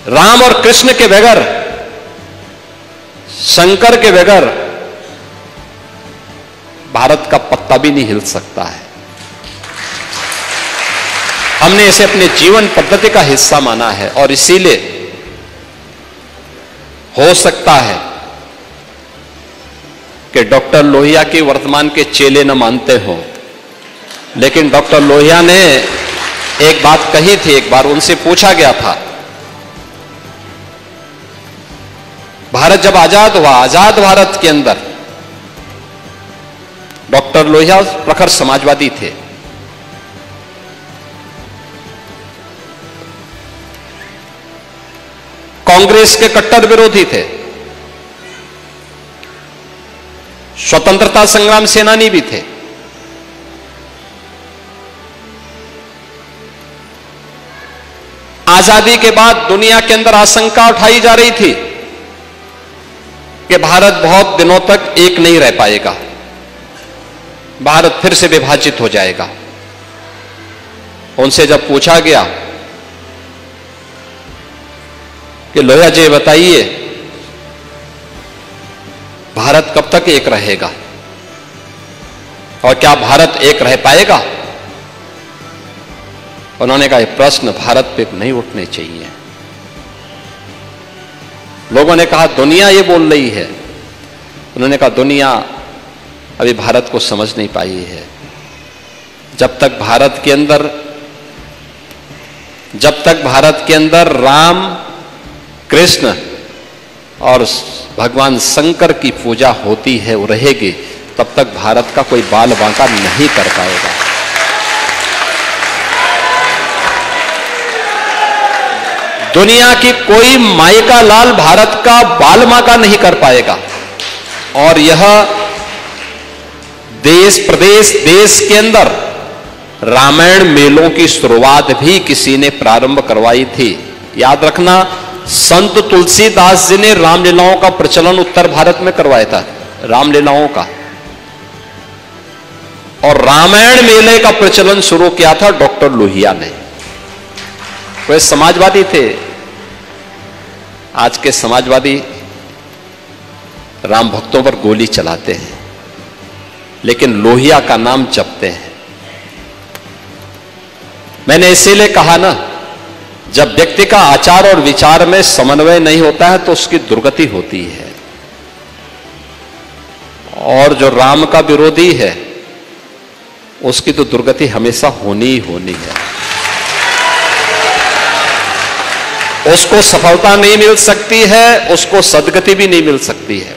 राम और कृष्ण के बगैर, शंकर के बगैर भारत का पत्ता भी नहीं हिल सकता है। हमने इसे अपने जीवन पद्धति का हिस्सा माना है और इसीलिए हो सकता है कि डॉक्टर लोहिया की वर्तमान के चेले न मानते हो, लेकिन डॉक्टर लोहिया ने एक बात कही थी। एक बार उनसे पूछा गया था, भारत जब आजाद हुआ, आजाद भारत के अंदर डॉक्टर लोहिया प्रखर समाजवादी थे। कांग्रेस के कट्टर विरोधी थे, स्वतंत्रता संग्राम सेनानी भी थे। आजादी के बाद दुनिया के अंदर आशंका उठाई जा रही थी कि भारत बहुत दिनों तक एक नहीं रह पाएगा, भारत फिर से विभाजित हो जाएगा। उनसे जब पूछा गया कि लोहिया जी बताइए, भारत कब तक एक रहेगा और क्या भारत एक रह पाएगा? उन्होंने कहा, यह प्रश्न भारत पे नहीं उठने चाहिए। लोगों ने कहा, दुनिया ये बोल रही है। उन्होंने कहा, दुनिया अभी भारत को समझ नहीं पाई है। जब तक भारत के अंदर राम, कृष्ण और भगवान शंकर की पूजा होती है, वो रहेगी, तब तक भारत का कोई बाल बांका नहीं कर पाएगा। दुनिया की कोई माई का लाल भारत का बाल बांका नहीं कर पाएगा। और यह देश प्रदेश देश के अंदर रामायण मेलों की शुरुआत भी किसी ने प्रारंभ करवाई थी। याद रखना, संत तुलसीदास जी ने रामलीलाओं का प्रचलन उत्तर भारत में करवाया था, रामलीलाओं का। और रामायण मेले का प्रचलन शुरू किया था डॉक्टर लोहिया ने। वे समाजवादी थे। आज के समाजवादी राम भक्तों पर गोली चलाते हैं, लेकिन लोहिया का नाम जपते हैं। मैंने इसीलिए कहा ना, जब व्यक्ति का आचार और विचार में समन्वय नहीं होता है तो उसकी दुर्गति होती है। और जो राम का विरोधी है उसकी तो दुर्गति हमेशा होनी ही होनी है। उसको सफलता नहीं मिल सकती है, उसको सदगति भी नहीं मिल सकती है।